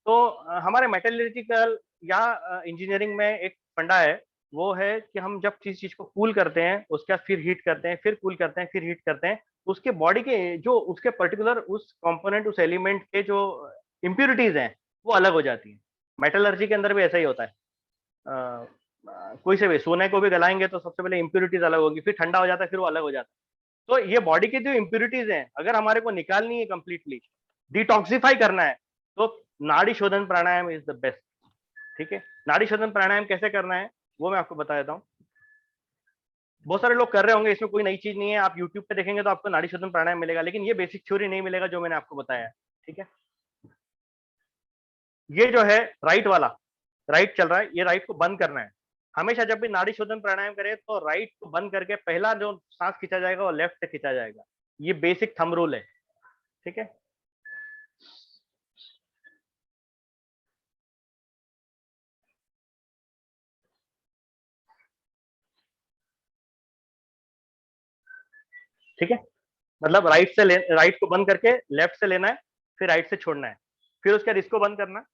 तो हमारे मेटलर्जिकल या इंजीनियरिंग में एक फंडा है, वो है कि हम जब किसी चीज को कूल करते हैं, उसके बाद फिर हीट करते हैं, फिर कूल करते हैं, फिर हीट करते हैं, उसके बॉडी के जो उसके पर्टिकुलर उस कंपोनेंट, उस एलिमेंट के जो इम्प्यूरिटीज हैं वो अलग हो जाती है। मेटलर्जी के अंदर भी ऐसा ही होता है। कोई से भी सोने को भी गलाएंगे तो सबसे पहले इम्प्यूरिटीज अलग होगी, फिर ठंडा हो जाता है, फिर वो अलग हो जाता है। तो ये बॉडी की जो इम्प्यूरिटीज हैं, अगर हमारे को निकालनी है, कंप्लीटली डिटॉक्सिफाई करना है, तो नाड़ी शोधन प्राणायाम इज द बेस्ट, ठीक है। नाड़ी शोधन प्राणायाम कैसे करना है वो मैं आपको बता देता हूँ। बहुत सारे लोग कर रहे होंगे, इसमें कोई नई चीज नहीं है। आप यूट्यूब पे देखेंगे तो आपको नाड़ी शोधन प्राणायाम मिलेगा, लेकिन ये बेसिक थ्योरी नहीं मिलेगा जो मैंने आपको बताया है, ठीक है। ये जो है राइट वाला, राइट चल रहा है, ये राइट को बंद करना है। हमेशा जब भी नाड़ी शोधन प्राणायाम करें तो राइट को बंद करके पहला जो सांस खींचा जाएगा वो लेफ्ट से खींचा जाएगा। ये बेसिक थंब रूल है, ठीक है। ठीक है, मतलब राइट को बंद करके लेफ्ट से लेना है, फिर राइट से छोड़ना है, फिर उसके बाद इसको बंद करना,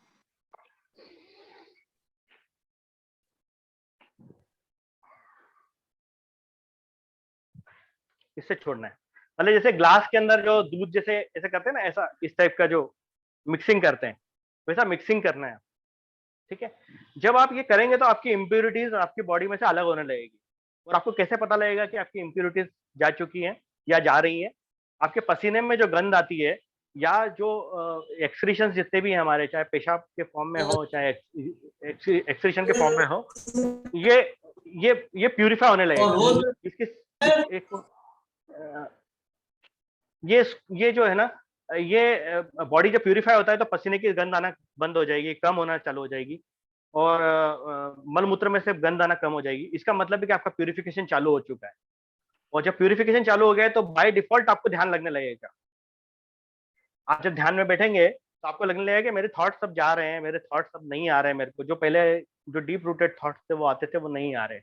इससे छोड़ना है। मतलब जैसे ग्लास के अंदर जो दूध जैसे ऐसे करते हैं ना, ऐसा इस टाइप का जो मिक्सिंग करते हैं, वैसा मिक्सिंग करना है। ठीक है, जब आप ये करेंगे तो आपकी इम्प्योरिटीज आपकी बॉडी में से अलग होने लगेगी। और आपको कैसे पता लगेगा कि आपकी इम्प्योरिटीज जा चुकी हैं या जा रही हैं? आपके पसीने में जो गंध आती है या जो एक्सक्रीशन जितने भी हैं हमारे, चाहे पेशाब के फॉर्म में हो चाहे एक्सक्रीशन के फॉर्म में हो, ये प्यूरिफाई होने लगेगा। इसके ये जो है ना, ये बॉडी जब प्यूरिफाई होता है तो पसीने की गंध आना बंद हो जाएगी, कम होना चालू हो जाएगी, और मलमूत्र में से गंध आना कम हो जाएगी। इसका मतलब है कि आपका प्यूरिफिकेशन चालू हो चुका है। और जब प्यूरिफिकेशन चालू हो गया है तो बाय डिफॉल्ट आपको ध्यान लगने लगेगा। आप जब ध्यान में बैठेंगे तो आपको लगने लगेगा कि मेरे थॉट्स सब जा रहे हैं, मेरे थॉट्स सब नहीं आ रहे हैं, मेरे को जो पहले जो डीप रूटेड थॉट्स थे वो आते थे वो नहीं आ रहे।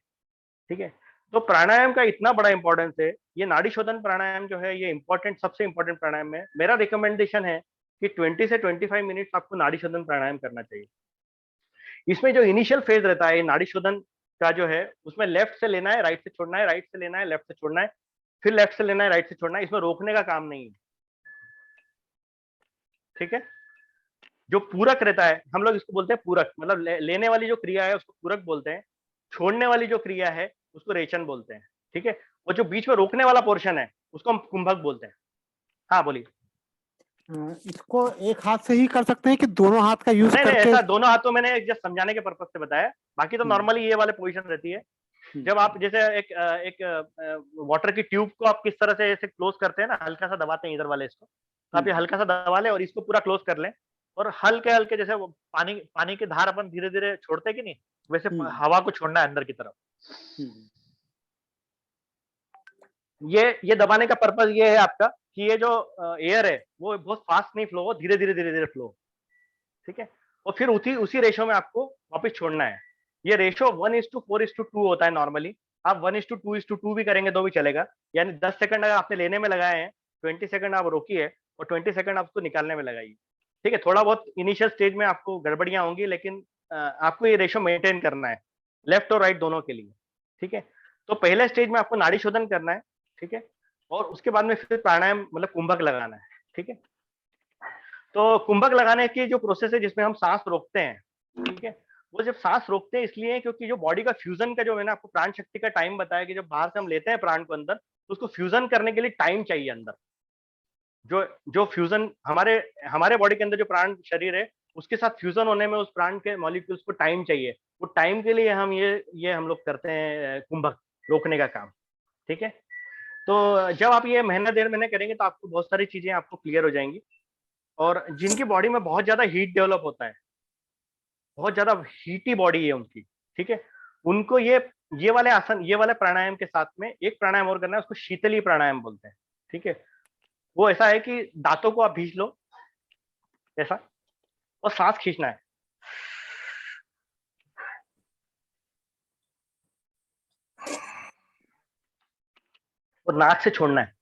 ठीक है, तो प्राणायाम का इतना बड़ा इंपॉर्टेंस है। ये नाड़ी शोधन प्राणायाम जो है ये इंपॉर्टेंट, सबसे इंपॉर्टेंट प्राणायाम है। मेरा रिकमेंडेशन है कि 20 से 25 मिनट्स आपको नाड़ी शोधन प्राणायाम करना चाहिए। इसमें जो इनिशियल फेज रहता है नाड़ी शोधन का जो है, उसमें लेफ्ट से लेना है, राइट से छोड़ना है, राइट से लेना है, लेफ्ट से छोड़ना है, फिर लेफ्ट से लेना है, राइट से छोड़ना है। इसमें रोकने का काम नहीं है। ठीक है, जो पूरक रहता है, हम लोग इसको बोलते हैं पूरक, मतलब लेने वाली जो क्रिया है उसको पूरक बोलते हैं, छोड़ने वाली जो क्रिया है उसको रेचन बोलते हैं। ठीक है, और जो बीच में रोकने वाला पोर्शन है उसको हम कुंभक बोलते हैं। हाँ बोलिए। इसको एक हाथ से ही कर सकते हैं कि दोनों हाथ का यूज नहीं नहीं, करके? ऐसा दोनों हाथों मैंने जस्ट समझाने के पर्पज से बताया, बाकी तो नॉर्मली ये वाले पोजीशन रहती है। जब आप जैसे एक वाटर की ट्यूब को आप किस तरह से ऐसे क्लोज करते हैं ना, हल्का सा दबाते हैं इधर वाले इसको, तो आप ये हल्का सा दबा लें और इसको पूरा क्लोज कर लें, और हल्के हल्के जैसे वो पानी की धार अपन धीरे धीरे छोड़ते हैं कि नहीं, वैसे हवा को छोड़ना है अंदर की तरफ। ये दबाने का पर्पज ये है आपका कि ये जो एयर है वो बहुत फास्ट नहीं फ्लो हो, धीरे धीरे फ्लो। ठीक है, और फिर उसी रेशो में आपको वापस छोड़ना है। ये रेशो 1:4:2 होता है नॉर्मली। आप 1:2:2 भी करेंगे तो भी चलेगा। यानी 10 सेकंड अगर आपने लेने में लगाए हैं, 20 सेकंड आप रोकिए और 20 सेकंड आप उसको निकालने में लगाइए। ठीक है, थोड़ा बहुत इनिशियल स्टेज में आपको गड़बड़ियां होंगी, लेकिन आपको ये रेशो मेंटेन करना है लेफ्ट और राइट दोनों के लिए। ठीक है, तो पहले स्टेज में आपको नाड़ी शोधन करना है। ठीक है, और उसके बाद में फिर प्राणायाम मतलब कुंभक लगाना है। ठीक है, तो कुंभक लगाने की जो प्रोसेस है जिसमें हम सांस रोकते हैं, ठीक है, वो जब सांस रोकते हैं इसलिए क्योंकि जो बॉडी का फ्यूजन का जो है ना, आपको प्राण शक्ति का टाइम बताया कि जब बाहर से हम लेते हैं प्राण को अंदर, तो उसको फ्यूजन करने के लिए टाइम चाहिए अंदर। जो फ्यूजन हमारे बॉडी के अंदर जो प्राण शरीर है उसके साथ फ्यूजन होने में उस प्राण के मॉलिक्यूल्स को टाइम चाहिए। वो टाइम के लिए हम ये हम लोग करते हैं कुंभक रोकने का काम। ठीक है, तो जब आप ये महीना 1.5 महीने करेंगे तो आपको बहुत सारी चीजें आपको क्लियर हो जाएंगी। और जिनकी बॉडी में बहुत ज्यादा हीट डेवलप होता है, बहुत ज्यादा हीटी बॉडी है उनकी, ठीक है, उनको ये वाले आसन, ये वाले प्राणायाम के साथ में एक प्राणायाम और करना है, उसको शीतली प्राणायाम बोलते हैं। ठीक है, वो ऐसा है कि दांतों को आप भींच लो ऐसा, और सांस खींचना है, और नाक से छोड़ना है।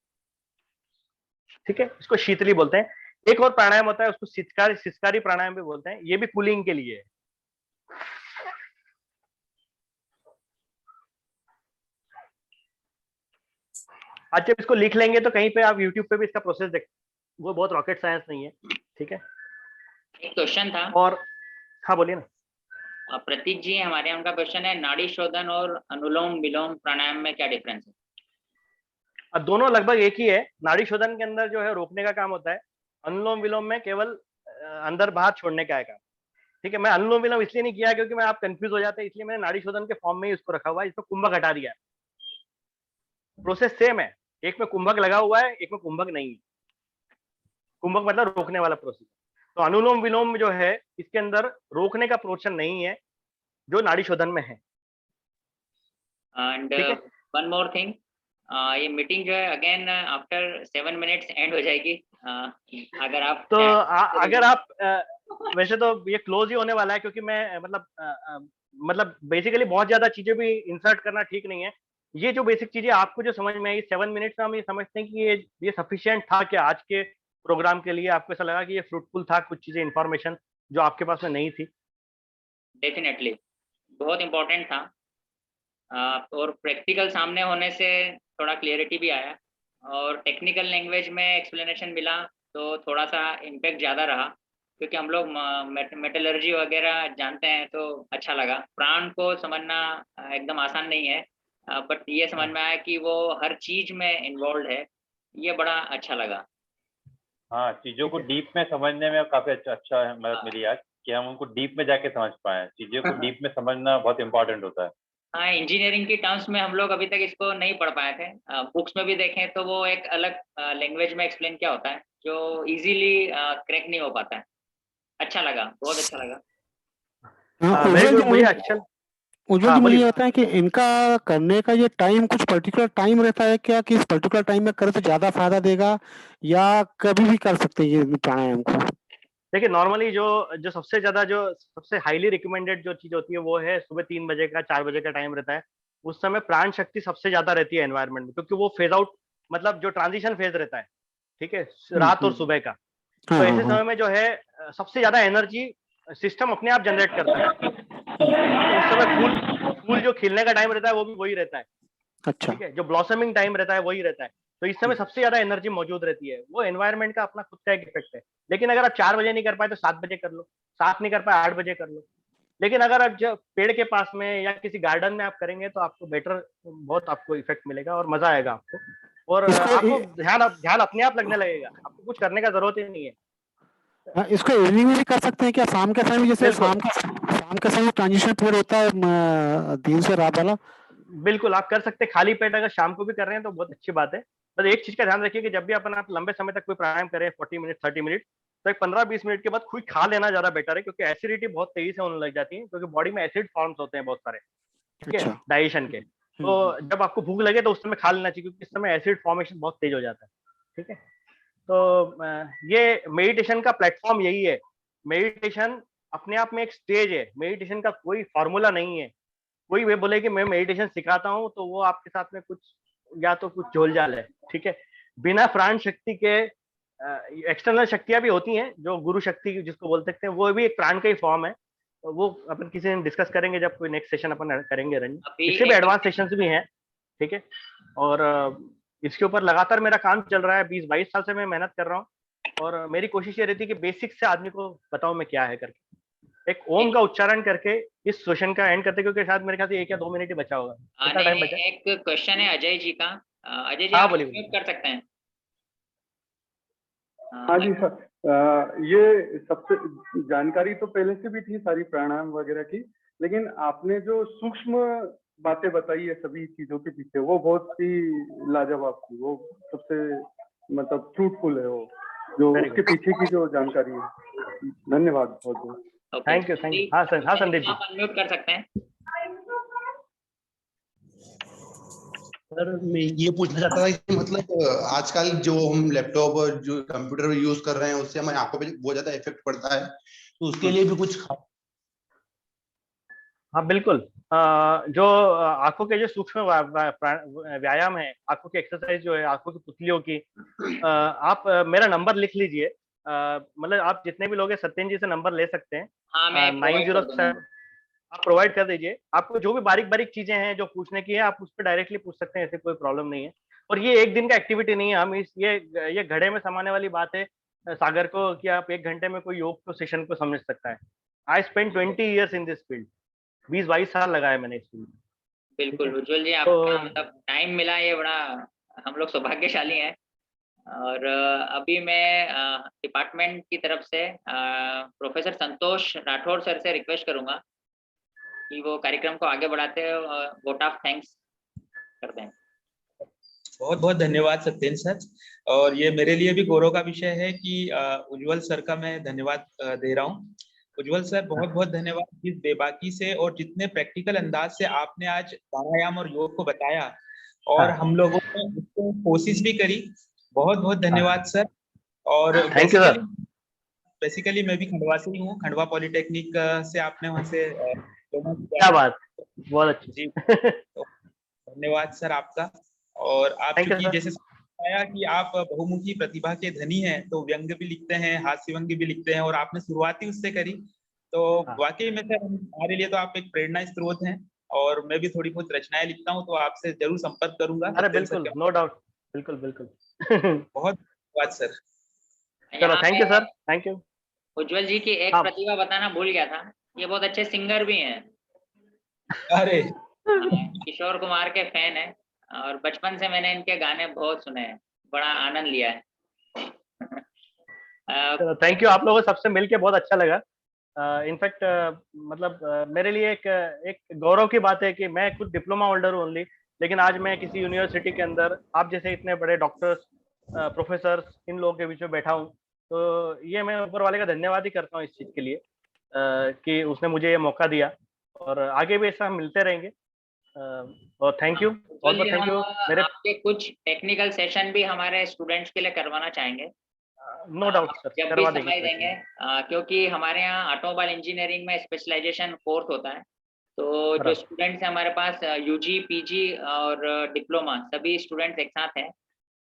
ठीक है, इसको शीतली बोलते हैं। एक और प्राणायाम होता है उसको सिस्कारी प्राणायाम भी बोलते हैं, ये भी कूलिंग के लिए है। आज जब इसको लिख लेंगे तो कहीं पे आप YouTube पे भी इसका प्रोसेस देख, वो बहुत रॉकेट साइंस नहीं है। ठीक है, एक क्वेश्चन था। और हाँ बोलिए ना। प्रतीक जी हमारे यहाँ, उनका क्वेश्चन है नाड़ी शोधन और अनुलोम विलोम प्राणायाम में क्या डिफरेंस है? अब दोनों लगभग एक ही है। नाड़ी शोधन के अंदर जो है रोकने का काम होता है, अनुलोम विलोम में केवल अंदर बाहर छोड़ने का है काम। ठीक है, मैं अनुलोम विलोम इसलिए नहीं किया क्योंकि मैं आप कंफ्यूज हो जाते हैं, इसलिए मैंने नाड़ी शोधन के फॉर्म में ही इसको रखा हुआ है, इसको कुंभक हटा दिया। प्रोसेस सेम है, एक में कुंभक लगा हुआ है, एक में कुंभक नहीं है। कुंभक मतलब रोकने वाला प्रोसेस। तो अनुलोम विलोम जो है इसके अंदर रोकने का पोर्शन नहीं है जो नाड़ी शोधन में है। एंड वन मोर थिंग, ये मीटिंग जो है अगेन आफ्टर 7 मिनट्स एंड हो जाएगी। अगर आप तो अगर आप वैसे तो ये क्लोज ही होने वाला है, क्योंकि मैं मतलब बेसिकली बहुत ज्यादा चीजें भी इंसर्ट करना ठीक नहीं है। ये जो बेसिक चीजें आपको जो समझ में आई 7 मिनट्स में हम ये समझते हैं कि ये सफिशिएंट था क्या आज के प्रोग्राम के लिए? आपको ऐसा लगा कि ये फ्रूटफुल था, कुछ चीजें इंफॉर्मेशन जो आपके पास में नहीं थी? डेफिनेटली बहुत इम्पोर्टेंट था। और प्रैक्टिकल सामने होने से थोड़ा क्लियरिटी भी आया और टेक्निकल लैंग्वेज में एक्सप्लेनेशन मिला तो थोड़ा सा इम्पैक्ट ज़्यादा रहा, क्योंकि हम लोग मेटलर्जी वगैरह जानते हैं तो अच्छा लगा। प्राण को समझना एकदम आसान नहीं है, बट ये समझ में आया कि वो हर चीज में इन्वॉल्व है, ये बड़ा अच्छा लगा। हाँ, चीजों को डीप में समझने में काफी अच्छा मदद मिली आज कि हम उनको डीप में जाके समझ पाए। चीजों को डीप में समझना बहुत इंपॉर्टेंट होता है। हाँ, इंजीनियरिंग की टर्म्स में हम लोग अभी तक इसको नहीं पढ़ पाए थे। बुक्स में भी देखें तो वो एक अलग लैंग्वेज में एक्सप्लेन किया होता है जो इजीली क्रैक नहीं हो पाता है। अच्छा लगा, बहुत अच्छा लगा। Very good. मुझे अच्छा उज्जवल जी, मुझे ये होता है कि इनका करने का ये टाइम कुछ पर्टिकुलर टाइम रहता है क्या, कि इस पर्टिकुलर टाइम में करे तो ज्यादा फायदा देगा, या कभी भी कर सकते हैं ये प्राणायाम को? देखिए, नॉर्मली जो सबसे ज्यादा जो सबसे हाईली रिकमेंडेड जो चीज होती है वो है सुबह 3 बजे का 4 बजे का टाइम रहता है। उस समय प्राण शक्ति सबसे ज्यादा रहती है एनवायरनमेंट में, क्योंकि वो फेज आउट मतलब जो ट्रांजिशन फेज रहता है, ठीक है, रात और सुबह का। तो ऐसे समय में जो है सबसे ज्यादा एनर्जी सिस्टम अपने आप जनरेट करता है। उस समय फूल जो खिलने का टाइम रहता है वो भी वही रहता है। अच्छा। ठीक है, जो ब्लॉसमिंग टाइम रहता है वही रहता है। तो इस समय सबसे ज्यादा एनर्जी मौजूद रहती है। वो एनवायरनमेंट का अपना खुद का एक इफेक्ट है। लेकिन अगर आप 4 बजे नहीं कर पाए तो 7 बजे कर लो, 7 नहीं कर पाए 8 बजे कर लो। लेकिन अगर आप जब पेड़ के पास में या किसी गार्डन में आप करेंगे तो आपको बेटर बहुत आपको इफेक्ट मिलेगा और मजा आएगा आपको। और आपको ध्यान अपने आप लगने लगेगा, आपको कुछ करने का जरूरत ही नहीं है। इसको इवनिंग में भी कर सकते हैं क्या, शाम के समय? जैसे शाम का समय ट्रांजिशन पीरियड होता है दिन से रात वाला। बिल्कुल आप कर सकते हैं। खाली पेट अगर शाम को भी कर रहे हैं तो बहुत अच्छी बात है। बस एक चीज का ध्यान रखिए कि जब भी आप लंबे समय तक कोई प्राणायाम करें 40 मिनट 30 मिनट, तो एक 15-20 मिनट के बाद कोई खा लेना ज्यादा बेटर है, क्योंकि एसिडिटी बहुत तेजी से होने लग जाती है, क्योंकि बॉडी में एसिड फॉर्म्स होते हैं बहुत सारे, ठीक है, डाइजेशन के। तो जब आपको भूख लगे तो उस समय खा लेना चाहिए, क्योंकि इस समय एसिड फॉर्मेशन बहुत तेज हो जाता है। ठीक है, तो ये मेडिटेशन का प्लेटफॉर्म यही है। मेडिटेशन अपने आप में एक स्टेज है, मेडिटेशन का कोई फॉर्मूला नहीं है। कोई वे बोले कि मैं मेडिटेशन सिखाता हूँ तो वो आपके साथ में कुछ या तो कुछ झोलझाल है। ठीक है, बिना प्राण शक्ति के एक्सटर्नल शक्तियां भी होती हैं, जो गुरु शक्ति जिसको बोल सकते हैं, वो भी एक प्राण का ही फॉर्म है। तो वो अपन किसी दिन डिस्कस करेंगे जब कोई नेक्स्ट सेशन अपन करेंगे रंजन। इससे भी एडवांस सेशंस भी हैं। ठीक है, और इसके ऊपर लगातार मेरा काम चल रहा है। 20-22 साल से मैं मेहनत कर रहा हूँ और मेरी कोशिश ये रहती है कि बेसिक से आदमी को बताऊं मैं क्या है करके। एक ओम का उच्चारण करके इस सेशन का एंड करते, क्योंकि शायद मेरे ख्याल से 1 या 2 मिनट ही बचा होगा। कितना टाइम बचा? एक क्वेश्चन है अजय जी का। अजय जी, हाँ, आप बोलिए। कर सकते हैं। हाँ जी सर, ये सबसे जानकारी तो पहले से भी थी सारी प्राणायाम वगैरह की, लेकिन आपने जो सूक्ष्म बातें बताई है सभी चीजों के पीछे, वो बहुत ही लाजवाब थी। वो सबसे मतलब फ्रूटफुल है, वो जो उसके पीछे की जो जानकारी है। धन्यवाद बहुत बहुत। Thank you. हाँ सर, हाँ संदीप जी, आप अनम्यूट कर सकते हैं। सर मैं ये पूछना चाहता था कि मतलब आजकल जो हम लैपटॉप और जो कंप्यूटर यूज कर रहे हैं उससे हमारी आंखों पे बहुत ज्यादा इफेक्ट पड़ता है, तो उसके लिए भी कुछ? हाँ बिल्कुल। जो आंखों के जो सूक्ष्म व्यायाम है, आंखों की एक्सरसाइज जो है, आंखों की पुतलियों की, आप मेरा नंबर लिख लीजिए। मतलब आप जितने भी लोग हैं सत्येन जी से नंबर ले सकते हैं। हाँ, मैं 907 आप प्रोवाइड कर दीजिए। आपको जो भी बारीक बारीक चीजें हैं जो पूछने की है, आप उस पर डायरेक्टली पूछ सकते हैं, ऐसे कोई प्रॉब्लम नहीं है। और ये एक दिन का एक्टिविटी नहीं है। हम ये घड़े में समाने वाली बात है सागर को, कि आप 1 घंटे में कोई योग को सेशन को समझ सकता है। I spend 20 years in this field. 20-22 साल लगाए मैंने इस फील्ड में। बिल्कुल उज्जवल जी, आपका मतलब टाइम मिला, ये बड़ा हम लोग सौभाग्यशाली हैं। और अभी मैं डिपार्टमेंट की तरफ से प्रोफेसर संतोष राठौर सर से रिक्वेस्ट करूंगा कि वो कार्यक्रम को आगे बढ़ाते हैं, वोट ऑफ थैंक्स करते हैं। बहुत बहुत धन्यवाद सत्येन सर। और ये मेरे लिए भी गौरव का विषय है कि उज्जवल सर का मैं धन्यवाद दे रहा हूँ। उज्जवल सर, बहुत बहुत धन्यवाद जिस बेबाकी से और जितने प्रैक्टिकल अंदाज से आपने आज प्राणायाम और योग को बताया और हम लोगों ने उसको कोशिश भी करी। बहुत बहुत धन्यवाद सर। और बेसिकली मैं भी खंडवा से ही हूँ, खंडवा पॉलिटेक्निक से आपने वहाँ से क्या बात, बहुत अच्छी। जी धन्यवाद सर आपका। और आप Thank you, चूंकि sir. जैसे बताया कि आप बहुमुखी प्रतिभा के धनी हैं, तो व्यंग्य भी लिखते हैं, हास्य व्यंग्य भी लिखते हैं, और आपने शुरुआत ही उससे करी, तो हाँ। वाकई में सर हमारे लिए तो आप एक प्रेरणा स्रोत हैं। और मैं भी थोड़ी बहुत रचनाएं लिखता हूँ, तो आपसे जरूर संपर्क करूंगा। अरे सत्येंद्र सर बिल्कुल, के- नो डाउट, बिल्कुल बिल्कुल। बहुत धन्यवाद सर। चलो, यहाँ थैंक यू पे सर, थैंक यू। उज्जवल जी की एक हाँ। प्रतिभा बताना भूल गया था, ये बहुत अच्छे सिंगर भी हैं। अरे किशोर कुमार के फैन है, और बचपन से मैंने इनके गाने बहुत सुने हैं, बड़ा आनंद लिया है। चलो, थैंक यू। आप लोगों से सबसे मिलके बहुत अच्छा लगा। इनफैक्ट मतलब मेरे लिए एक गौरव की बात है कि मैं खुद डिप्लोमा होल्डर हूँ ओनली, लेकिन आज मैं किसी यूनिवर्सिटी के अंदर आप जैसे इतने बड़े डॉक्टर्स, प्रोफेसर्स, इन लोगों के बीच में बैठा हूँ। तो ये मैं ऊपर वाले का धन्यवाद ही करता हूँ इस चीज़ के लिए, कि उसने मुझे ये मौका दिया, और आगे भी ऐसा हम मिलते रहेंगे। और थैंक यू, बहुत बहुत थैंक यू। मेरे आपके कुछ टेक्निकल सेशन भी हमारे स्टूडेंट्स के लिए करवाना चाहेंगे, नो डाउट सर, जब भी करवा समय देंगे। देंगे, क्योंकि हमारे यहाँ ऑटोमोबाइल इंजीनियरिंग में स्पेशलाइजेशन कोर्स होता है। तो जो बराबर। स्टूडेंट्स हैं हमारे पास, यूजी, पीजी और डिप्लोमा सभी स्टूडेंट्स एक साथ हैं।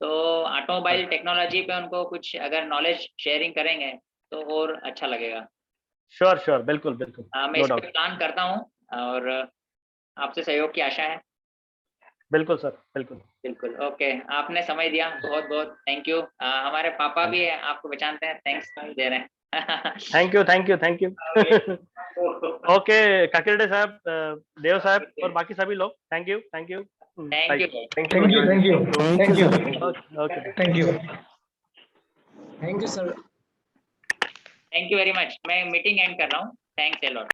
तो ऑटोमोबाइल टेक्नोलॉजी पे उनको कुछ अगर नॉलेज शेयरिंग करेंगे तो और अच्छा लगेगा। श्योर श्योर, बिल्कुल बिल्कुल, मैं नो इस पे डाउट, प्लान करता हूँ, और आपसे सहयोग की आशा है। बिल्कुल सर, बिल्कुल। बिल्कुल, ओके, आपने समय दिया, बहुत बहुत थैंक यू। हमारे पापा भी है, आपको पहचानते हैं, थैंक्स दे रहे हैं। Thank you, thank you, thank you. Okay, Kakirde साहब, देव साहब और बाकी सभी लोग, thank you, thank you. Thank you, thank you, thank you, thank you, okay, thank you, thank you sir. Thank you very much. मैं मीटिंग एंड कर रहा हूँ, थैंक्स ए लॉट।